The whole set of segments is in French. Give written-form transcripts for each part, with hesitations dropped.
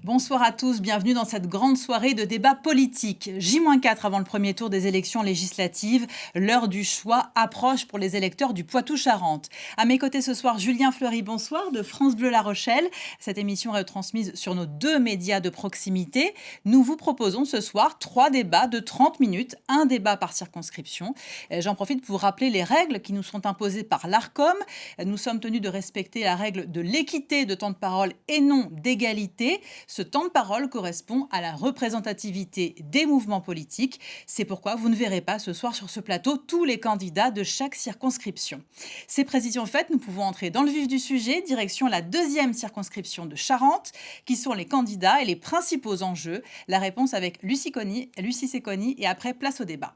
Bonsoir à tous, bienvenue dans cette grande soirée de débat politique. J-4 avant le premier tour des élections législatives, l'heure du choix approche pour les électeurs du Poitou-Charentes. À mes côtés ce soir, Julien Fleury, bonsoir, de France Bleu La Rochelle. Cette émission est retransmise sur nos 2 médias de proximité. Nous vous proposons ce soir 3 débats de 30 minutes, un débat par circonscription. J'en profite pour vous rappeler les règles qui nous sont imposées par l'ARCOM. Nous sommes tenus de respecter la règle de l'équité de temps de parole et non d'égalité. Ce temps de parole correspond à la représentativité des mouvements politiques. C'est pourquoi vous ne verrez pas ce soir sur ce plateau tous les candidats de chaque circonscription. Ces précisions faites, nous pouvons entrer dans le vif du sujet, direction la 2e circonscription de Charente, qui sont les candidats et les principaux enjeux. La réponse avec Lucie Secconi et après place au débat.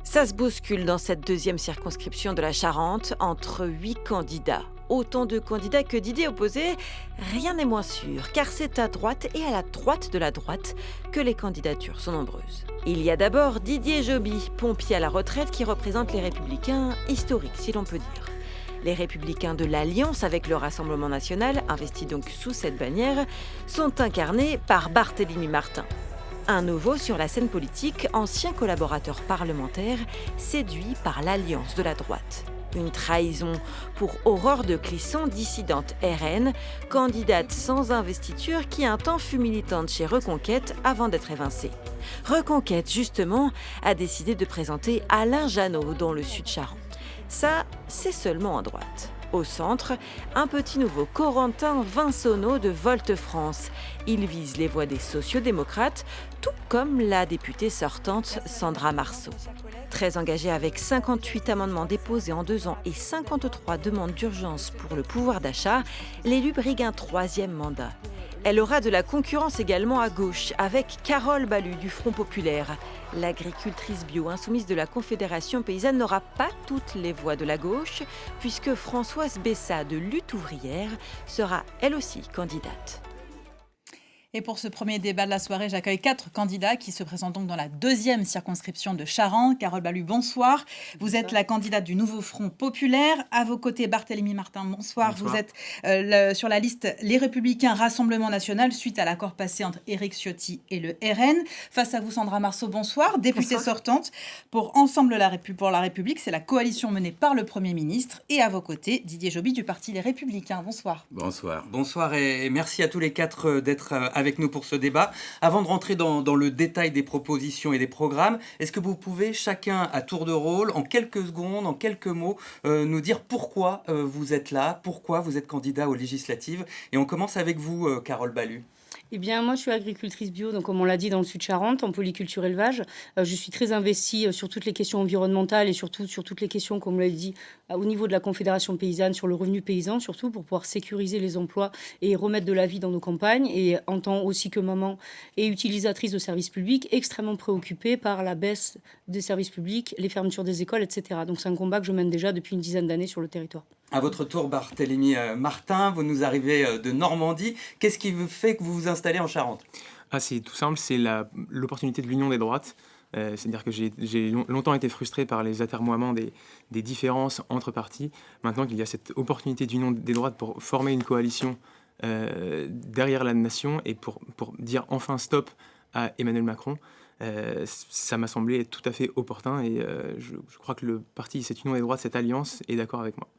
Ça se bouscule dans cette 2e circonscription de la Charente entre 8 candidats. Autant de candidats que d'idées opposées, rien n'est moins sûr, car c'est à droite et à la droite de la droite que les candidatures sont nombreuses. Il y a d'abord Didier Joby, pompier à la retraite qui représente les Républicains historiques, si l'on peut dire. Les Républicains de l'Alliance avec le Rassemblement national, investis donc sous cette bannière, sont incarnés par Barthélémy Martin. Un nouveau sur la scène politique, ancien collaborateur parlementaire, séduit par l'Alliance de la droite. Une trahison pour Aurore de Clisson, dissidente RN, candidate sans investiture qui un temps fut militante chez Reconquête avant d'être évincée. Reconquête, justement, a décidé de présenter Alain Janot dans le Sud-Charentes. Ça, c'est seulement à droite. Au centre, un petit nouveau, Corentin Vinsonneau de Volte-France. Il vise les voix des sociodémocrates, tout comme la députée sortante Sandra Marceau. Très engagée avec 58 amendements déposés en 2 ans et 53 demandes d'urgence pour le pouvoir d'achat, l'élu brigue un 3e mandat. Elle aura de la concurrence également à gauche, avec Carole Balu du Front Populaire. L'agricultrice bio insoumise de la Confédération paysanne n'aura pas toutes les voix de la gauche, puisque Françoise Bessa de Lutte ouvrière sera elle aussi candidate. Et pour ce premier débat de la soirée, j'accueille 4 candidats qui se présentent donc dans la 2e circonscription de Charente. Carole Balu, bonsoir. Vous êtes la candidate du Nouveau Front Populaire. À vos côtés, Barthélémy Martin, bonsoir. Vous êtes sur la liste Les Républicains Rassemblement National suite à l'accord passé entre Éric Ciotti et le RN. Face à vous, Sandra Marceau, bonsoir. Députée sortante pour Ensemble pour la République. C'est la coalition menée par le Premier ministre. Et à vos côtés, Didier Joby du Parti Les Républicains. Bonsoir. Bonsoir. Bonsoir et merci à tous les 4 d'être avec nous pour ce débat. Avant de rentrer dans le détail des propositions et des programmes, est-ce que vous pouvez chacun à tour de rôle, en quelques secondes, en quelques mots, nous dire pourquoi vous êtes là, pourquoi vous êtes candidat aux législatives? Et on commence avec vous, Carole Balu. Eh bien, moi, je suis agricultrice bio, donc comme on l'a dit, dans le Sud-Charentes, en polyculture élevage. Je suis très investie sur toutes les questions environnementales et surtout sur toutes les questions, comme on l'a dit, au niveau de la Confédération paysanne, sur le revenu paysan, surtout pour pouvoir sécuriser les emplois et remettre de la vie dans nos campagnes. Et en tant aussi que maman et utilisatrice de services publics, extrêmement préoccupée par la baisse des services publics, les fermetures des écoles, etc. Donc c'est un combat que je mène déjà depuis une dizaine d'années sur le territoire. À votre tour, Barthélémy Martin, vous nous arrivez de Normandie. Qu'est-ce qui vous fait que vous vous installez en Charente? C'est tout simple, c'est l'opportunité de l'union des droites. C'est-à-dire que j'ai longtemps été frustré par les atermoiements des différences entre partis. Maintenant qu'il y a cette opportunité d'union des droites pour former une coalition derrière la nation et pour dire enfin stop à Emmanuel Macron, ça m'a semblé être tout à fait opportun et je crois que le parti, cette union des droites, cette alliance est d'accord avec moi.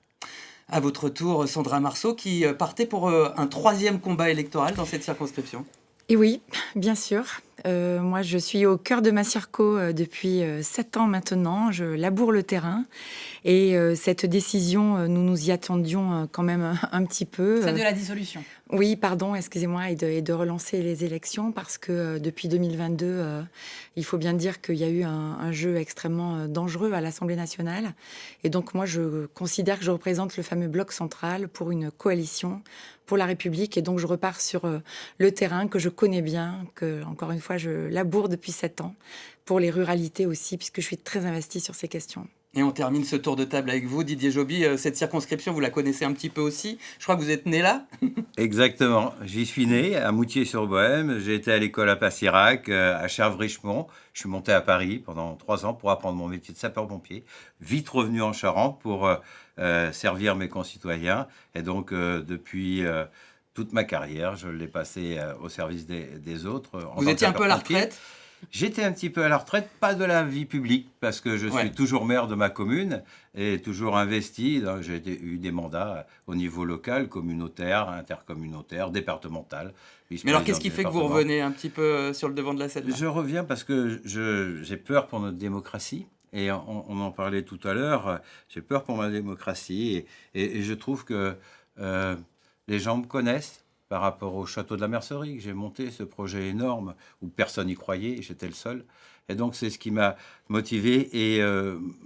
À votre tour, Sandra Marceau, qui partait pour un 3e combat électoral dans cette circonscription. Et oui, bien sûr. Moi, je suis au cœur de ma circo depuis 7 ans maintenant. Je laboure le terrain. Et cette décision, nous nous y attendions quand même un petit peu. Celle de la dissolution. Oui, pardon, excusez-moi, et de relancer les élections parce que depuis 2022, il faut bien dire qu'il y a eu un jeu extrêmement dangereux à l'Assemblée nationale. Et donc moi, je considère que je représente le fameux bloc central pour une coalition pour la République. Et donc je repars sur le terrain que je connais bien, que, encore une fois, je laboure depuis 7 ans, pour les ruralités aussi, puisque je suis très investie sur ces questions. Et on termine ce tour de table avec vous, Didier Joby. Cette circonscription, vous la connaissez un petit peu aussi. Je crois que vous êtes né là. Exactement. J'y suis né, à Moutier-sur-Bohême. J'ai été à l'école à Passirac, à Cherves-Richemont. Je suis monté à Paris pendant 3 ans pour apprendre mon métier de sapeur-pompier. Vite revenu en Charente pour servir mes concitoyens. Et donc, depuis toute ma carrière. Je l'ai passé au service des autres. Vous étiez un peu à la retraite ? J'étais un petit peu à la retraite, pas de la vie publique, parce que je suis toujours maire de ma commune et toujours investi. J'ai eu des mandats au niveau local, communautaire, intercommunautaire, départemental. Mais alors, qu'est-ce qui fait que vous revenez un petit peu sur le devant de la scène ? Je reviens parce que j'ai peur pour notre démocratie. Et on en parlait tout à l'heure. J'ai peur pour ma démocratie. Et je trouve que les gens me connaissent. Par rapport au château de la Mercerie, que j'ai monté, ce projet énorme où personne n'y croyait, j'étais le seul. Et donc, c'est ce qui m'a motivé. Et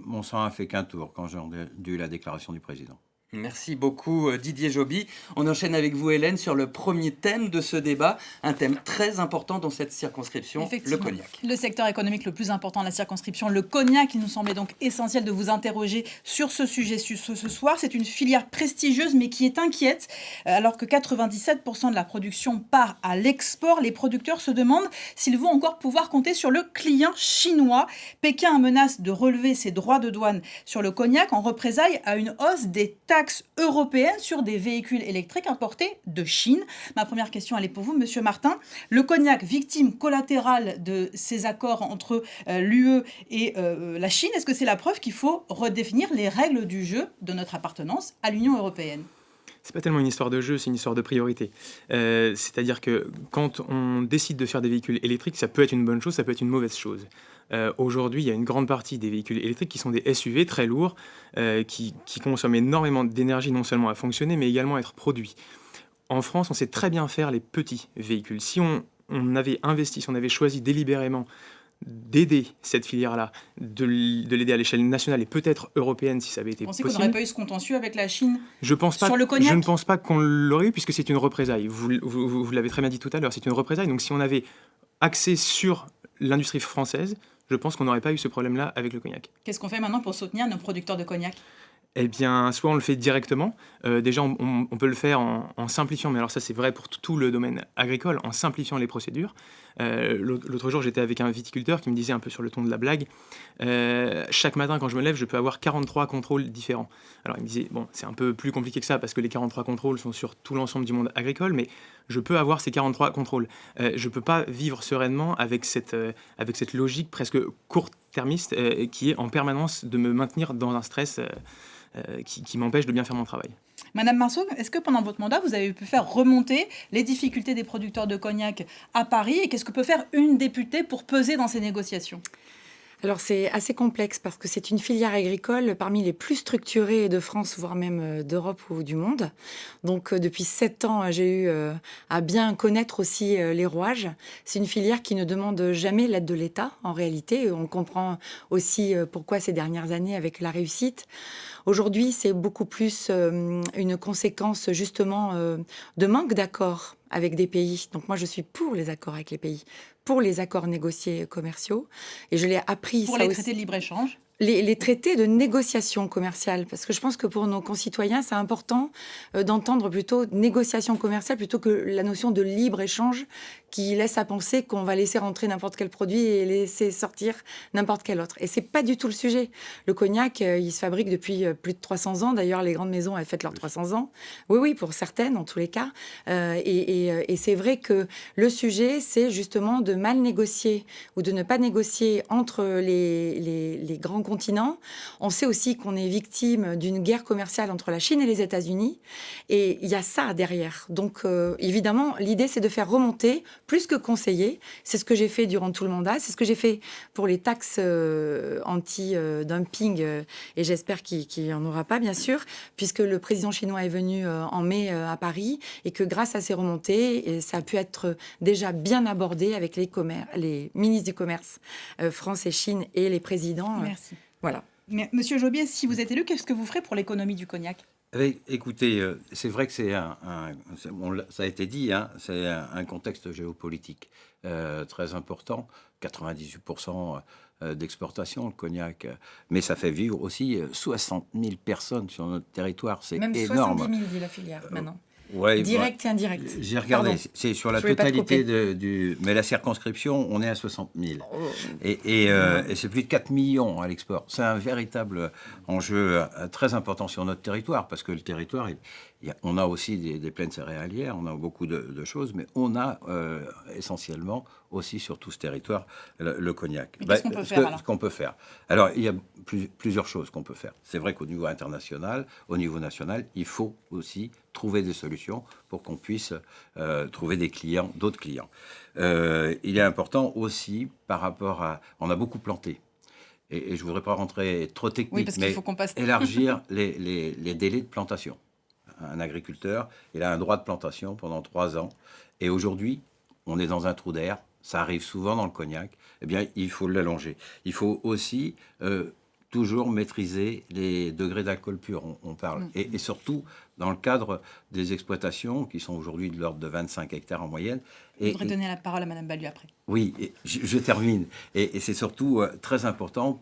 mon sang a fait qu'un tour quand j'ai entendu la déclaration du président. Merci beaucoup Didier Joby. On enchaîne avec vous Hélène sur le premier thème de ce débat, un thème très important dans cette circonscription, le cognac. Le secteur économique le plus important de la circonscription, le cognac. Il nous semblait donc essentiel de vous interroger sur ce sujet ce soir. C'est une filière prestigieuse mais qui est inquiète. Alors que 97% de la production part à l'export, les producteurs se demandent s'ils vont encore pouvoir compter sur le client chinois. Pékin menace de relever ses droits de douane sur le cognac en représailles à une hausse des taxes européenne sur des véhicules électriques importés de Chine. Ma première question, elle est pour vous, Monsieur Martin. Le cognac, victime collatérale de ces accords entre l'UE et la Chine, est-ce que c'est la preuve qu'il faut redéfinir les règles du jeu de notre appartenance à l'Union européenne ? C'est pas tellement une histoire de jeu, c'est une histoire de priorité. C'est-à-dire que quand on décide de faire des véhicules électriques, ça peut être une bonne chose, ça peut être une mauvaise chose. Aujourd'hui, il y a une grande partie des véhicules électriques qui sont des SUV très lourds, qui consomment énormément d'énergie non seulement à fonctionner, mais également à être produits. En France, on sait très bien faire les petits véhicules. Si on avait investi, si on avait choisi délibérément d'aider cette filière-là, de l'aider à l'échelle nationale et peut-être européenne si ça avait été possible. Vous pensez qu'on n'aurait pas eu ce contentieux avec la Chine sur le cognac ? Je ne pense pas qu'on l'aurait eu puisque c'est une représaille. Vous l'avez très bien dit tout à l'heure, c'est une représaille. Donc si on avait axé sur l'industrie française, je pense qu'on n'aurait pas eu ce problème-là avec le cognac. Qu'est-ce qu'on fait maintenant pour soutenir nos producteurs de cognac ? Eh bien, soit on le fait directement. Déjà, on peut le faire en simplifiant, mais alors ça, c'est vrai pour tout le domaine agricole, en simplifiant les procédures. L'autre jour, j'étais avec un viticulteur qui me disait un peu sur le ton de la blague, chaque matin, quand je me lève, je peux avoir 43 contrôles différents. Alors, il me disait, bon, c'est un peu plus compliqué que ça, parce que les 43 contrôles sont sur tout l'ensemble du monde agricole, mais je peux avoir ces 43 contrôles. Je ne peux pas vivre sereinement avec cette logique presque court-termiste qui est en permanence de me maintenir dans un stress qui m'empêche de bien faire mon travail. Madame Marceau, est-ce que pendant votre mandat, vous avez pu faire remonter les difficultés des producteurs de cognac à Paris et qu'est-ce que peut faire une députée pour peser dans ces négociations ? Alors c'est assez complexe parce que c'est une filière agricole parmi les plus structurées de France, voire même d'Europe ou du monde. Donc depuis 7 ans, j'ai eu à bien connaître aussi les rouages. C'est une filière qui ne demande jamais l'aide de l'État en réalité. On comprend aussi pourquoi ces dernières années avec la réussite. Aujourd'hui, c'est beaucoup plus une conséquence justement de manque d'accords avec des pays. Donc moi, je suis pour les accords avec les pays, pour les accords négociés commerciaux. Et je l'ai appris pour ça les aussi. traités de libre-échange. Les traités de négociation commerciale, parce que je pense que pour nos concitoyens, c'est important d'entendre plutôt négociation commerciale plutôt que la notion de libre-échange qui laisse à penser qu'on va laisser rentrer n'importe quel produit et laisser sortir n'importe quel autre. Et c'est pas du tout le sujet. Le cognac, il se fabrique depuis plus de 300 ans. D'ailleurs, les grandes maisons, elles fêtent leurs 300 ans. Oui, pour certaines, en tous les cas. Et c'est vrai que le sujet, c'est justement de mal négocier ou de ne pas négocier entre les grands continents. On sait aussi qu'on est victime d'une guerre commerciale entre la Chine et les États-Unis. Et il y a ça derrière. Donc, évidemment, l'idée, c'est de faire remonter plus que conseiller. C'est ce que j'ai fait durant tout le mandat. C'est ce que j'ai fait pour les taxes anti-dumping. Et j'espère qu'il n'y en aura pas, bien sûr, puisque le président chinois est venu en mai à Paris et que grâce à ces remontées, et ça a pu être déjà bien abordé avec les ministres du commerce France et Chine et les présidents. Merci. Voilà. Mais, Monsieur Joby, si vous êtes élu, qu'est-ce que vous ferez pour l'économie du cognac ? Écoutez, c'est vrai que ça a été dit, hein, c'est un contexte géopolitique très important, 98% d'exportation, le cognac, mais ça fait vivre aussi 60 000 personnes sur notre territoire, c'est même énorme. Même 70 000, dit la filière, maintenant. Ouais, direct et indirect. J'ai regardé, Pardon. c'est sur la totalité mais la circonscription, on est à 60 000. Et c'est plus de 4 millions à l'export. C'est un véritable enjeu très important sur notre territoire, parce que le territoire, On a aussi des plaines céréalières, on a beaucoup de choses, mais on a essentiellement aussi sur tout ce territoire le cognac. Mais qu'est-ce qu'on peut faire alors ? Ce qu'on peut faire. Alors, il y a plusieurs choses qu'on peut faire. C'est vrai qu'au niveau international, au niveau national, il faut aussi trouver des solutions pour qu'on puisse trouver d'autres clients. Il est important aussi par rapport à... On a beaucoup planté. Et je ne voudrais pas rentrer trop technique, parce mais qu'il faut qu'on passe... élargir les délais de plantation. Un agriculteur, il a un droit de plantation pendant 3 ans. Et aujourd'hui, on est dans un trou d'air. Ça arrive souvent dans le cognac. Eh bien, il faut l'allonger. Il faut aussi toujours maîtriser les degrés d'alcool pur, on parle. Et surtout, dans le cadre des exploitations, qui sont aujourd'hui de l'ordre de 25 hectares en moyenne. Je voudrais donner la parole à Madame Ballue après. Oui, je termine. Et c'est surtout très important,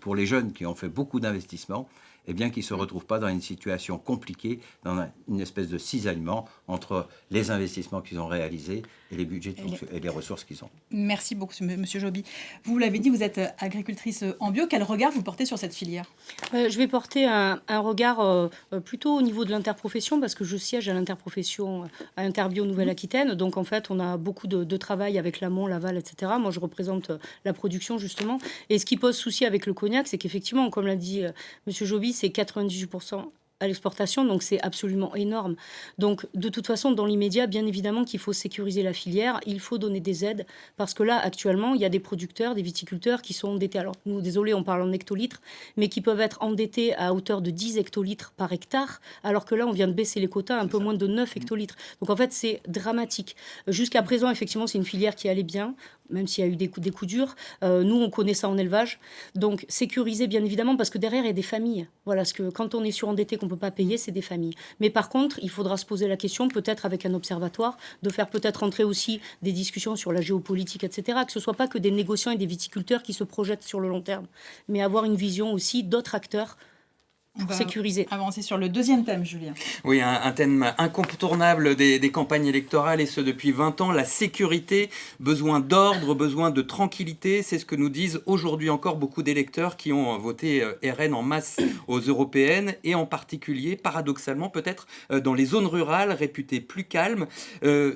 pour les jeunes qui ont fait beaucoup d'investissements, eh bien, qui ne se retrouvent pas dans une situation compliquée, dans une espèce de cisaillement entre les investissements qu'ils ont réalisés et les budgets et les ressources qu'ils ont. Merci beaucoup, Monsieur Joby. Vous l'avez dit, vous êtes agricultrice en bio. Quel regard vous portez sur cette filière ? Je vais porter un regard plutôt au niveau de l'interprofession, parce que je siège à l'interprofession à Interbio Nouvelle-Aquitaine. Donc, en fait, on a beaucoup de travail avec l'amont, l'aval, etc. Moi, je représente la production, justement. Et ce qui pose souci avec le cognac, c'est qu'effectivement, comme l'a dit Monsieur Joby, c'est 98% à l'exportation, donc c'est absolument énorme. Donc, de toute façon, dans l'immédiat, bien évidemment qu'il faut sécuriser la filière, il faut donner des aides, parce que là, actuellement, il y a des producteurs, des viticulteurs qui sont endettés, alors nous, désolé, on parle en hectolitres, mais qui peuvent être endettés à hauteur de 10 hectolitres par hectare, alors que là, on vient de baisser les quotas à un peu moins de 9 hectolitres. Donc, en fait, c'est dramatique. Jusqu'à présent, effectivement, c'est une filière qui allait bien, même s'il y a eu des coups durs. Nous, on connaît ça en élevage. Donc, sécuriser, bien évidemment, parce que derrière, il y a des familles. Voilà, parce que quand on est surendetté, qu'on ne peut pas payer, c'est des familles. Mais par contre, il faudra se poser la question, peut-être avec un observatoire, de faire peut-être entrer aussi des discussions sur la géopolitique, etc., que ce ne soit pas que des négociants et des viticulteurs qui se projettent sur le long terme, mais avoir une vision aussi d'autres acteurs pour sécuriser. Avancer sur le deuxième thème, Julien. Oui, un thème incontournable des campagnes électorales, et ce depuis 20 ans, la sécurité, besoin d'ordre, besoin de tranquillité. C'est ce que nous disent aujourd'hui encore beaucoup d'électeurs qui ont voté RN en masse aux européennes, et en particulier, paradoxalement, peut-être dans les zones rurales réputées plus calmes.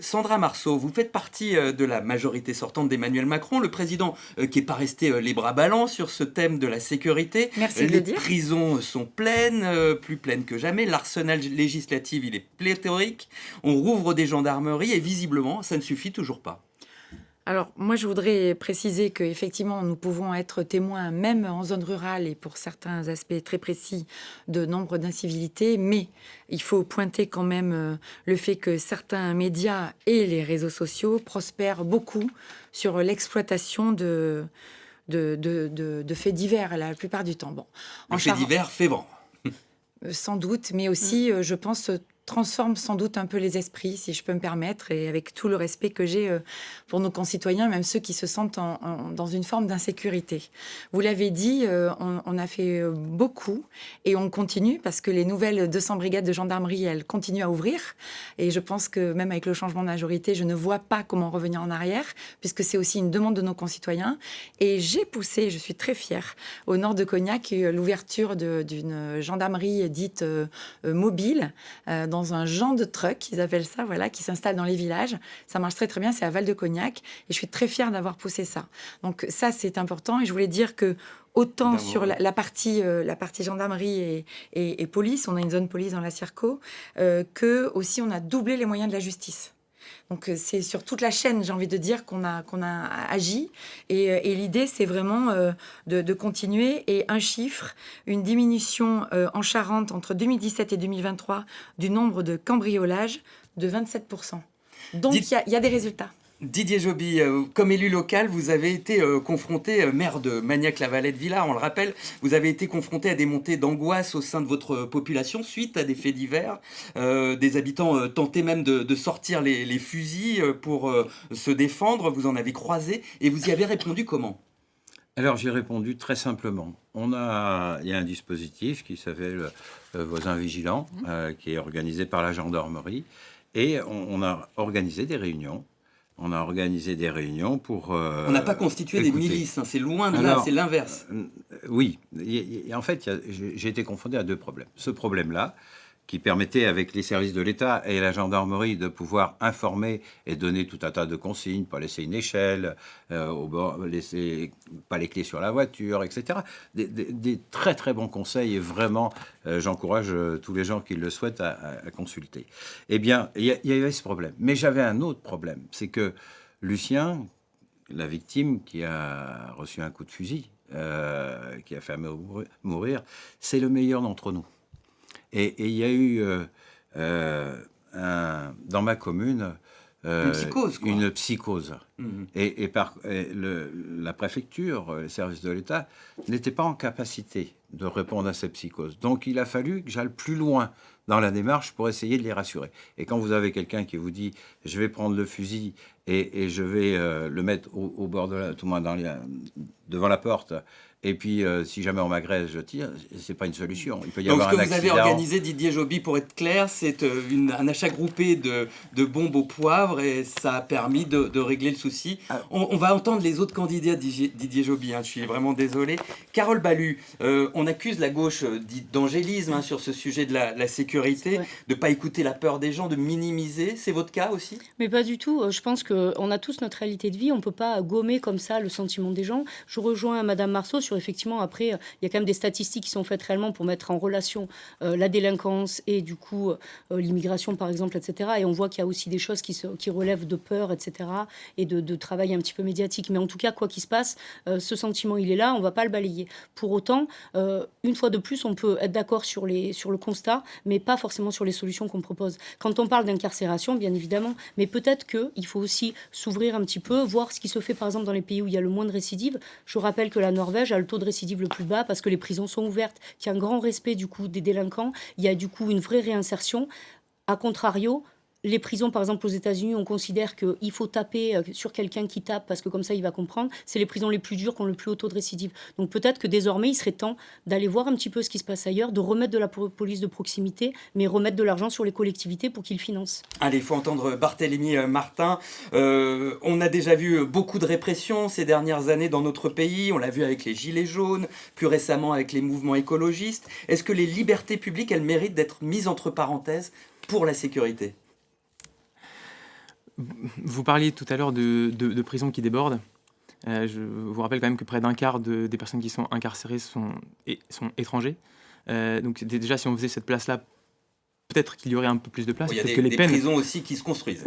Sandra Marceau, vous faites partie de la majorité sortante d'Emmanuel Macron, le président qui n'est pas resté les bras ballants sur ce thème de la sécurité. Merci de le dire. Les prisons sont pleines, plus pleines que jamais. L'arsenal législatif, il est pléthorique. On rouvre des gendarmeries et visiblement, ça ne suffit toujours pas. Alors, moi, je voudrais préciser qu'effectivement, nous pouvons être témoins, même en zone rurale et pour certains aspects très précis, de nombre d'incivilités, mais il faut pointer quand même le fait que certains médias et les réseaux sociaux prospèrent beaucoup sur l'exploitation de faits divers la plupart du temps. Bon, Le fait divers fait vent. Sans doute, mais aussi, je pense, transforme sans doute un peu les esprits, si je peux me permettre, et avec tout le respect que j'ai pour nos concitoyens, même ceux qui se sentent dans une forme d'insécurité. Vous l'avez dit, on a fait beaucoup et on continue parce que les nouvelles 200 brigades de gendarmerie, elles continuent à ouvrir. Et je pense que même avec le changement de majorité, je ne vois pas comment revenir en arrière, puisque c'est aussi une demande de nos concitoyens. Et j'ai poussé, je suis très fière, au nord de Cognac, l'ouverture d'une gendarmerie dite mobile, dans un genre de truck, ils appellent ça, voilà, qui s'installe dans les villages. Ça marche très très bien, c'est à Val-de-Cognac, et je suis très fière d'avoir poussé ça. Donc ça, c'est important, et je voulais dire que autant sur la partie gendarmerie et police, on a une zone police dans la Circo, que aussi on a doublé les moyens de la justice. Donc c'est sur toute la chaîne, j'ai envie de dire, qu'on a agi. Et l'idée, c'est vraiment de continuer. Et un chiffre, une diminution en Charente entre 2017 et 2023 du nombre de cambriolages de 27%. Donc il y a des résultats. Didier Joby, comme élu local, vous avez été confronté, maire de Magnac-la-Vallée-de-Villars, on le rappelle, vous avez été confronté à des montées d'angoisse au sein de votre population suite à des faits divers. Des habitants tentaient même de sortir les fusils pour se défendre. Vous en avez croisé et vous y avez répondu comment ? Alors j'ai répondu très simplement. Il y a un dispositif qui s'appelle Voisins Vigilants, qui est organisé par la gendarmerie, et on a organisé des réunions. On a organisé des réunions pour... on n'a pas constitué des milices, hein, c'est loin de là, c'est l'inverse. Oui, en fait, j'ai été confronté à deux problèmes. Ce problème-là, qui permettait, avec les services de l'État et la gendarmerie, de pouvoir informer et donner tout un tas de consignes, pas laisser une échelle, laisser pas les clés sur la voiture, etc. Des très très bons conseils, et vraiment, j'encourage tous les gens qui le souhaitent à consulter. Eh bien, il y avait ce problème. Mais j'avais un autre problème, c'est que Lucien, la victime qui a reçu un coup de fusil, qui a fait mourir, c'est le meilleur d'entre nous. Et il y a eu dans ma commune Une psychose, quoi. une psychose. Et la préfecture, les services de l'État, n'étaient pas en capacité de répondre à cette psychose. Donc il a fallu que j'aille plus loin dans la démarche pour essayer de les rassurer. Et quand vous avez quelqu'un qui vous dit « je vais prendre le fusil et je vais le mettre au bord de tout le monde devant la porte, et puis si jamais on m'agresse, je tire », c'est pas une solution. Il peut y Donc avoir ce que un vous accident. avez organisé, Didier Joby, pour être clair, c'est un achat groupé de bombes au poivre, et ça a permis de régler le souci. On va entendre les autres candidats, Didier Joby, je suis vraiment désolé. Carole Balu, on accuse la gauche d'angélisme sur ce sujet de la sécurité, de ne pas écouter la peur des gens, de minimiser. C'est votre cas aussi ? Mais pas du tout. Je pense qu'on a tous notre réalité de vie. On ne peut pas gommer comme ça le sentiment des gens. Je rejoins Madame Marceau sur, effectivement, après, il y a quand même des statistiques qui sont faites réellement pour mettre en relation la délinquance et du coup l'immigration, par exemple, etc. Et on voit qu'il y a aussi des choses qui relèvent de peur, etc. et de travail un petit peu médiatique. Mais en tout cas, quoi qu'il se passe, ce sentiment, il est là, on ne va pas le balayer. Pour autant, une fois de plus, on peut être d'accord sur le constat, mais pas forcément sur les solutions qu'on propose. Quand on parle d'incarcération, bien évidemment, mais peut-être qu'il faut aussi s'ouvrir un petit peu, voir ce qui se fait par exemple dans les pays où il y a le moins de récidives. Je rappelle que la Norvège a le taux de récidive le plus bas parce que les prisons sont ouvertes, qu'il y a un grand respect du coup des délinquants, il y a du coup une vraie réinsertion. A contrario, les prisons, par exemple, aux États-Unis, on considère qu'il faut taper sur quelqu'un qui tape parce que comme ça, il va comprendre. C'est les prisons les plus dures qui ont le plus haut taux de récidive. Donc peut-être que désormais, il serait temps d'aller voir un petit peu ce qui se passe ailleurs, de remettre de la police de proximité, mais remettre de l'argent sur les collectivités pour qu'ils financent. Allez, il faut entendre Barthélémy Martin. On a déjà vu beaucoup de répression ces dernières années dans notre pays. On l'a vu avec les Gilets jaunes, plus récemment avec les mouvements écologistes. Est-ce que les libertés publiques, elles méritent d'être mises entre parenthèses pour la sécurité ? Vous parliez tout à l'heure de prisons qui débordent. Je vous rappelle quand même que près d'un quart des personnes qui sont incarcérées sont étrangers. Donc déjà, si on faisait cette place-là, peut-être qu'il y aurait un peu plus de place. Il y a que les des peines, prisons aussi qui se construisent.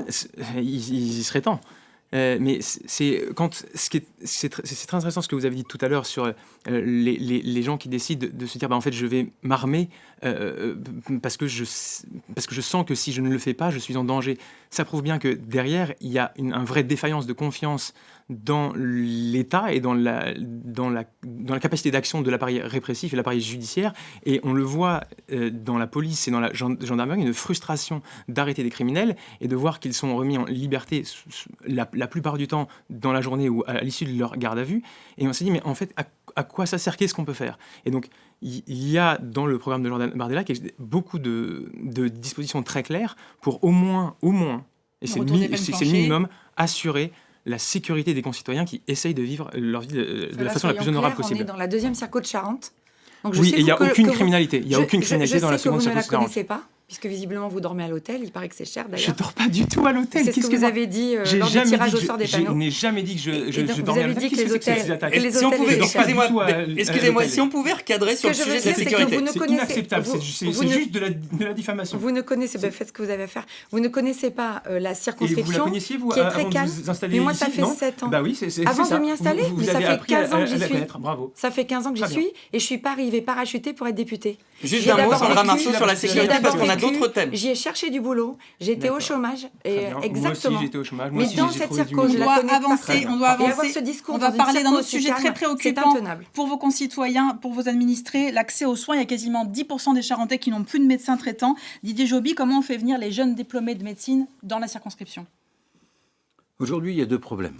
il y serait temps. Mais c'est très intéressant ce que vous avez dit tout à l'heure sur les gens qui décident de se dire en fait je vais m'armer parce que je sens que si je ne le fais pas je suis en danger. Ça prouve bien que derrière il y a une vraie défaillance de confiance dans l'État et dans la capacité d'action de l'appareil répressif et l'appareil judiciaire, et on le voit dans la police et dans la gendarmerie, une frustration d'arrêter des criminels et de voir qu'ils sont remis en liberté la plupart du temps dans la journée ou à l'issue de leur garde à vue, et on s'est dit mais en fait à quoi ça sert, qu'est-ce qu'on peut faire? Et donc il y a dans le programme de Jordan Bardella beaucoup de dispositions très claires pour au moins et c'est le minimum, assurer la sécurité des concitoyens qui essayent de vivre leur vie de la façon la plus honorable possible. On est dans la deuxième circo de Charente. Donc oui, et il n'y a aucune criminalité. Il n'y a aucune criminalité dans la seconde circo de Charente. Je sais que vous ne la Charente. connaissez pas, puisque visiblement vous dormez à l'hôtel. Il paraît que c'est cher d'ailleurs. Je ne dors pas du tout à l'hôtel. C'est ce que vous avez dit lors du tirage au sort des panneaux. Je n'ai jamais dit que je dormais à l'hôtel. Vous avez dit que les hôtels... Si on pouvait, hôtels excusez-moi, si on pouvait recadrer sur le sujet de la sécurité. C'est inacceptable, c'est juste de la diffamation. Vous ne connaissez pas, faites ce que vous avez à faire. Vous ne connaissez pas la circonscription qui est très calme. Mais moi, ça fait 7 ans. Bah oui, c'est ça. Avant de m'y installer, mais ça fait 15 ans que j'y suis. Bravo. Ça fait 15 ans que j'y suis et je ne suis pas arrivée parachutée pour être députée. Juste un mot, Sandra Marceau, sur la sécurité, parce qu'on a d'autres thèmes. J'y ai cherché du boulot, j'étais au chômage. Exactement. Moi aussi, j'étais au chômage. Mais dans cette circo, on doit avancer. On va parler d'un autre sujet très préoccupant pour vos concitoyens, pour vos administrés, l'accès aux soins. Il y a quasiment 10% des Charentais qui n'ont plus de médecin traitant. Didier Joby, comment on fait venir les jeunes diplômés de médecine dans la circonscription? Aujourd'hui, il y a 2 problèmes.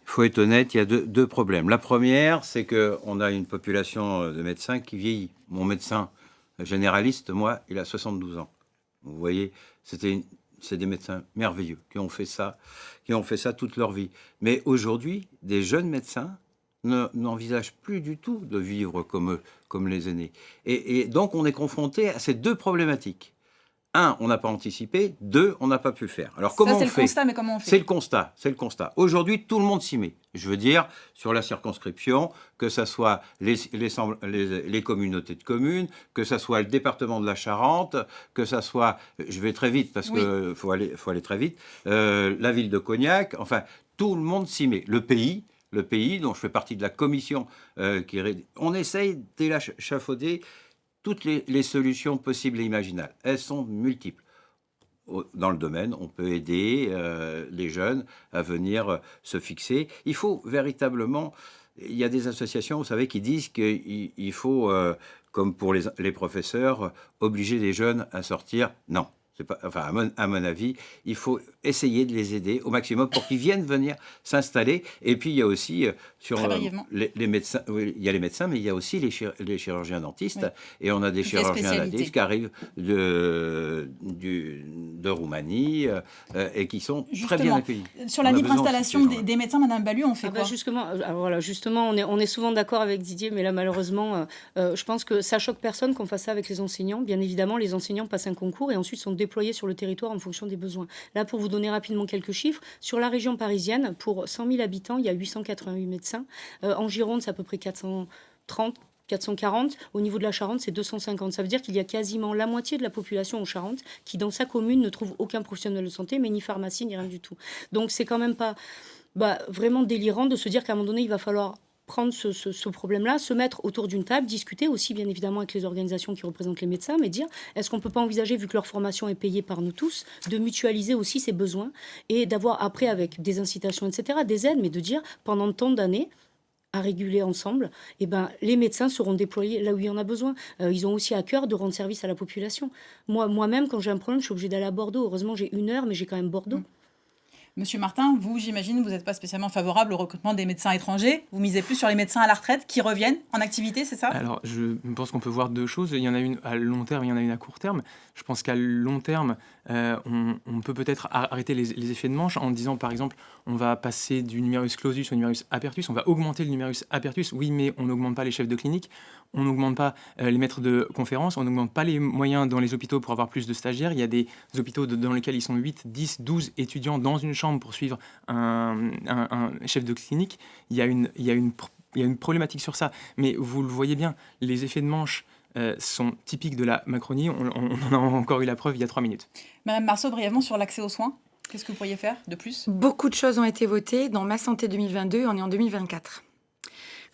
Il faut être honnête, il y a deux problèmes. La première, c'est qu'on a une population de médecins qui vieillit. Mon médecin généraliste, moi, il a 72 ans. Vous voyez, c'est des médecins merveilleux qui ont fait ça toute leur vie. Mais aujourd'hui, des jeunes médecins n'envisagent plus du tout de vivre comme les aînés. Et donc, on est confronté à ces 2 problématiques. un, on n'a pas anticipé, deux, on n'a pas pu le faire. Alors comment Ça, c'est on le fait? constat, mais comment on fait? C'est le constat. Aujourd'hui, tout le monde s'y met. Je veux dire, sur la circonscription, que ce soit les communautés de communes, que ce soit le département de la Charente, que ce soit, je vais très vite parce qu'il faut aller très vite, la ville de Cognac, enfin, tout le monde s'y met. Le pays, dont je fais partie de la commission, on essaye d'échafauder toutes les solutions possibles et imaginables. Elles sont multiples. Dans le domaine, on peut aider les jeunes à venir se fixer. Il faut véritablement... Il y a des associations, vous savez, qui disent qu'il faut, comme pour les professeurs, obliger les jeunes à sortir. Non. C'est pas, enfin, à mon avis, il faut essayer de les aider au maximum pour qu'ils viennent venir s'installer. Et puis, il y a aussi, sur les médecins, oui, il y a les médecins, mais il y a aussi les chirurgiens dentistes. Oui. Et on a des chirurgiens dentistes qui arrivent de Roumanie et qui sont très bien accueillis. Sur la libre installation des médecins, Madame Balu, on fait quoi? Justement, on est souvent d'accord avec Didier, mais là, malheureusement, je pense que ça choque personne qu'on fasse ça avec les enseignants. Bien évidemment, les enseignants passent un concours et ensuite sont déployés sur le territoire en fonction des besoins. Là, pour vous donner rapidement quelques chiffres, sur la région parisienne, pour 100 000 habitants, il y a 888 médecins. En Gironde, c'est à peu près 430. 440. Au niveau de la Charente, c'est 250. Ça veut dire qu'il y a quasiment la moitié de la population en Charente qui, dans sa commune, ne trouve aucun professionnel de santé, mais ni pharmacie, ni rien du tout. Donc, c'est quand même pas vraiment délirant de se dire qu'à un moment donné, il va falloir prendre ce problème-là, se mettre autour d'une table, discuter aussi bien évidemment avec les organisations qui représentent les médecins, mais dire est-ce qu'on ne peut pas envisager, vu que leur formation est payée par nous tous, de mutualiser aussi ces besoins et d'avoir après, avec des incitations, etc., des aides, mais de dire pendant tant d'années, à réguler ensemble, les médecins seront déployés là où il y en a besoin. Ils ont aussi à cœur de rendre service à la population. Moi-même, quand j'ai un problème, je suis obligée d'aller à Bordeaux. Heureusement, j'ai 1 heure, mais j'ai quand même Bordeaux. Monsieur Martin, vous, j'imagine, vous n'êtes pas spécialement favorable au recrutement des médecins étrangers. Vous misez plus sur les médecins à la retraite qui reviennent en activité, c'est ça? Alors, je pense qu'on peut voir deux choses. Il y en a une à long terme, il y en a une à court terme. Je pense qu'à long terme, on peut peut-être arrêter les effets de manche en disant, par exemple, on va passer du numerus clausus au numerus apertus. On va augmenter le numerus apertus, oui, mais on n'augmente pas les chefs de clinique, on n'augmente pas les maîtres de conférences, on n'augmente pas les moyens dans les hôpitaux pour avoir plus de stagiaires. Il y a des hôpitaux dans lesquels ils sont 8, 10, 12 étudiants dans une chambre pour suivre un chef de clinique. Il y a une problématique sur ça. Mais vous le voyez bien, les effets de manche sont typiques de la Macronie. On en a encore eu la preuve il y a 3 minutes. Madame Marceau, brièvement, sur l'accès aux soins, qu'est-ce que vous pourriez faire de plus? Beaucoup de choses ont été votées. Dans Ma Santé 2022, on est en 2024.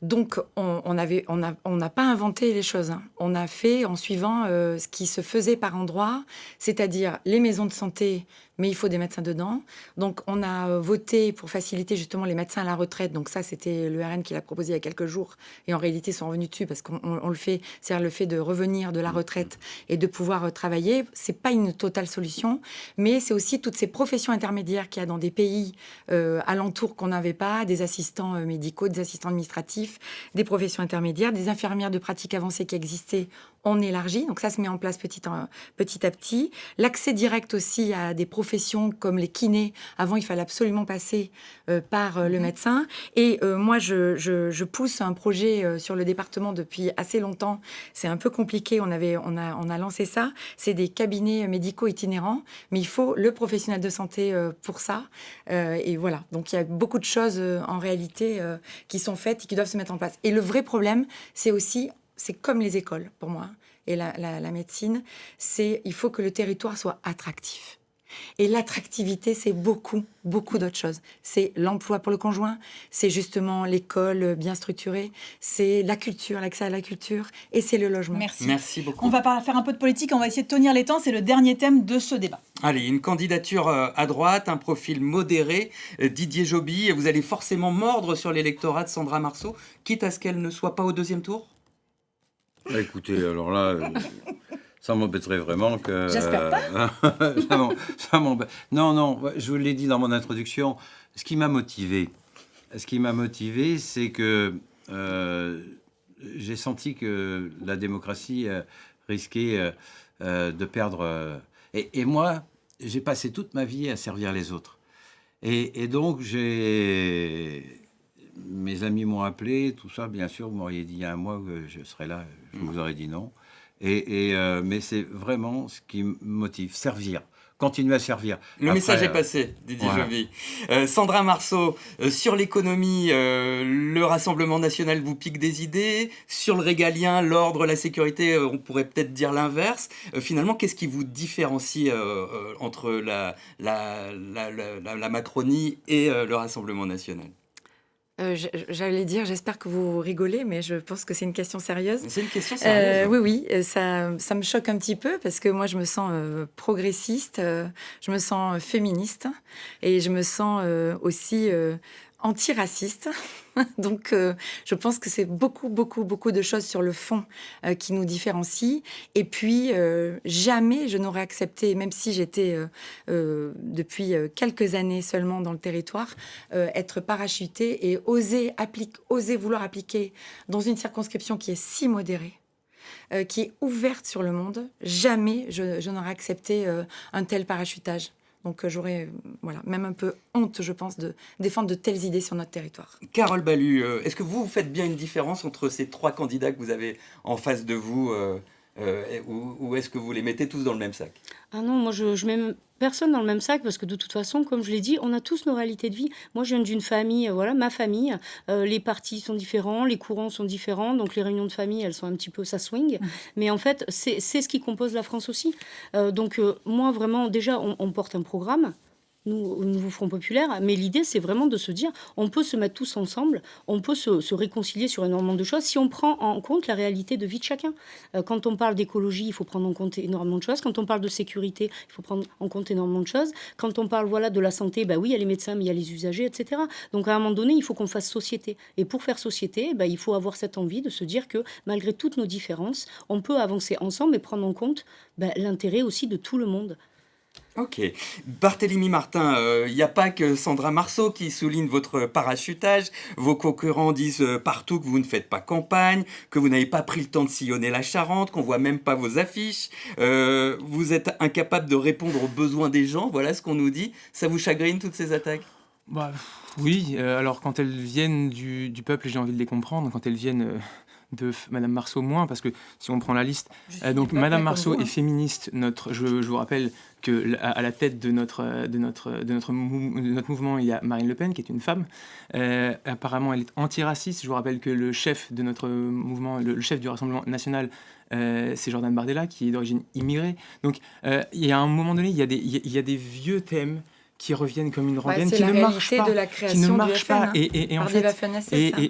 Donc, on n'a pas inventé les choses. On a fait en suivant ce qui se faisait par endroit, c'est-à-dire les maisons de santé, mais il faut des médecins dedans. Donc, on a voté pour faciliter justement les médecins à la retraite. Donc ça, c'était le RN qui l'a proposé il y a quelques jours. Et en réalité, ils sont revenus dessus parce qu'on le fait. C'est-à-dire le fait de revenir de la retraite et de pouvoir travailler. C'est pas une totale solution, mais c'est aussi toutes ces professions intermédiaires qu'il y a dans des pays alentours qu'on n'avait pas, des assistants médicaux, des assistants administratifs, des professions intermédiaires, des infirmières de pratique avancée qui existaient. On élargit, donc ça se met en place petit à petit. L'accès direct aussi à des professions comme les kinés. Avant, il fallait absolument passer par le médecin. Et moi, je pousse un projet sur le département depuis assez longtemps. C'est un peu compliqué, on a lancé ça. C'est des cabinets médicaux itinérants, mais il faut le professionnel de santé pour ça. Et voilà, donc il y a beaucoup de choses en réalité qui sont faites et qui doivent se mettre en place. Et le vrai problème, c'est comme les écoles, pour moi, et la médecine, il faut que le territoire soit attractif. Et l'attractivité, c'est beaucoup d'autres choses. C'est l'emploi pour le conjoint, c'est justement l'école bien structurée, c'est la culture, l'accès à la culture, et c'est le logement. Merci beaucoup. On va faire un peu de politique, on va essayer de tenir les temps, c'est le dernier thème de ce débat. Allez, une candidature à droite, un profil modéré, Didier Joby, vous allez forcément mordre sur l'électorat de Sandra Marceau, quitte à ce qu'elle ne soit pas au deuxième tour? Écoutez, alors là, ça m'embêterait vraiment que... J'espère pas. ça m'embête. Non, je vous l'ai dit dans mon introduction, ce qui m'a motivé, c'est que j'ai senti que la démocratie risquait de perdre... Et moi, j'ai passé toute ma vie à servir les autres. Et donc, mes amis m'ont appelé, tout ça, bien sûr, vous m'auriez dit il y a un mois que je serais là, je vous aurais dit non. Mais c'est vraiment ce qui me motive, servir. Continuer à servir. Le message est passé, Didier Joly. Sandra Marceau, sur l'économie, le Rassemblement national vous pique des idées. Sur le régalien, l'ordre, la sécurité, on pourrait peut-être dire l'inverse. Finalement, qu'est-ce qui vous différencie entre la Macronie et le Rassemblement national ? J'allais dire, j'espère que vous rigolez, mais je pense que c'est une question sérieuse. C'est une question sérieuse. Oui, ça me choque un petit peu parce que moi, je me sens progressiste, je me sens féministe et je me sens aussi antiraciste. Donc, je pense que c'est beaucoup de choses sur le fond qui nous différencient. Et puis, jamais je n'aurais accepté, même si j'étais depuis quelques années seulement dans le territoire, être parachutée et oser vouloir appliquer dans une circonscription qui est si modérée, qui est ouverte sur le monde. Jamais je n'aurais accepté un tel parachutage. Donc j'aurais même un peu honte, je pense, de défendre de telles idées sur notre territoire. Carole Ballu, est-ce que vous faites bien une différence entre ces 3 candidats que vous avez en face de vous ou est-ce que vous les mettez tous dans le même sac ? Ah non, moi je mets personne dans le même sac parce que de toute façon, comme je l'ai dit, on a tous nos réalités de vie. Moi, je viens d'une famille, ma famille, les partis sont différents, les courants sont différents, donc les réunions de famille, elles sont un petit peu, ça swing. Mais en fait, c'est ce qui compose la France aussi. Donc moi, vraiment, déjà, on porte un programme. Nous, au Nouveau Front Populaire, mais l'idée, c'est vraiment de se dire, on peut se mettre tous ensemble, on peut se réconcilier sur énormément de choses si on prend en compte la réalité de vie de chacun. Quand on parle d'écologie, il faut prendre en compte énormément de choses. Quand on parle de sécurité, il faut prendre en compte énormément de choses. Quand on parle de la santé, oui, il y a les médecins, mais il y a les usagers, etc. Donc, à un moment donné, il faut qu'on fasse société. Et pour faire société, il faut avoir cette envie de se dire que, malgré toutes nos différences, on peut avancer ensemble et prendre en compte l'intérêt aussi de tout le monde. Ok. Barthélémy Martin, il n'y a pas que Sandra Marceau qui souligne votre parachutage. Vos concurrents disent partout que vous ne faites pas campagne, que vous n'avez pas pris le temps de sillonner la Charente, qu'on ne voit même pas vos affiches. Vous êtes incapable de répondre aux besoins des gens, voilà ce qu'on nous dit. Ça vous chagrine, toutes ces attaques ? Oui, alors quand elles viennent du peuple, j'ai envie de les comprendre. Quand elles viennent de Madame Marceau, moins, parce que si on prend la liste, donc Madame Marceau est féministe. Je vous rappelle que à la tête de notre mouvement, il y a Marine Le Pen, qui est une femme. Apparemment, elle est antiraciste. Je vous rappelle que le chef de notre mouvement, le chef du Rassemblement national, c'est Jordan Bardella, qui est d'origine immigrée. Donc, il y a un moment donné, il y a des vieux thèmes qui reviennent comme une rengaine, qui ne marchent pas, de la création et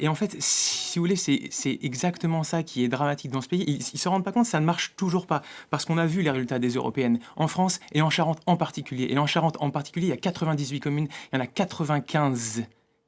en fait, si vous voulez, c'est exactement ça qui est dramatique dans ce pays. Ils se rendent pas compte, ça ne marche toujours pas, parce qu'on a vu les résultats des européennes en France et en Charente en particulier. Et en Charente en particulier, il y a 98 communes, il y en a 95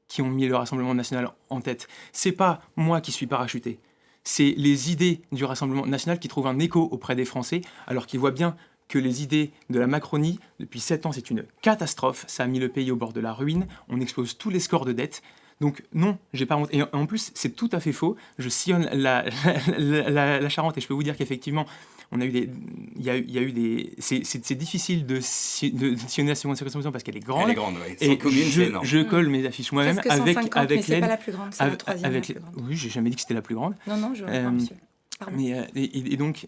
qui ont mis le Rassemblement national en tête. C'est pas moi qui suis parachuté, c'est les idées du Rassemblement national qui trouvent un écho auprès des Français, alors qu'ils voient bien que les idées de la Macronie, depuis 7 ans, c'est une catastrophe. Ça a mis le pays au bord de la ruine. On explose tous les scores de dette. Donc non, j'ai pas honte. Et en plus, c'est tout à fait faux. Je sillonne la Charente et je peux vous dire qu'effectivement, il y a eu des... C'est difficile de sillonner la seconde circonscription parce qu'elle est grande. Elle est grande, oui. Et je colle mes affiches moi-même avec l'aide. C'est pas la plus grande, c'est la troisième la plus grande. Oui, j'ai jamais dit que c'était la plus grande. Non, je vois, monsieur. Et donc,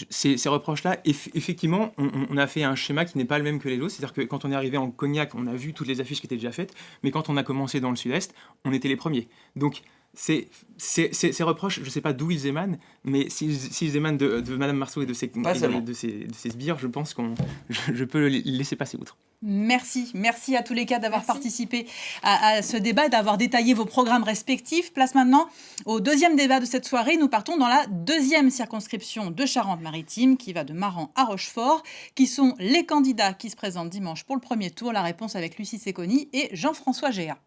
ces reproches-là, effectivement, on a fait un schéma qui n'est pas le même que les autres. C'est-à-dire que quand on est arrivé en Cognac, on a vu toutes les affiches qui étaient déjà faites, mais quand on a commencé dans le Sud-Est, on était les premiers. Donc, ces reproches, je ne sais pas d'où ils émanent, mais s'ils émanent de Madame Marceau et de ses sbires, je pense je peux les laisser passer outre. Merci à tous les quatre d'avoir participé à ce débat, d'avoir détaillé vos programmes respectifs. Place maintenant au deuxième débat de cette soirée. Nous partons dans la deuxième circonscription de Charente-Maritime, qui va de Maran à Rochefort. Qui sont les candidats qui se présentent dimanche pour le premier tour? La réponse avec Lucie Séconi et Jean-François Géat.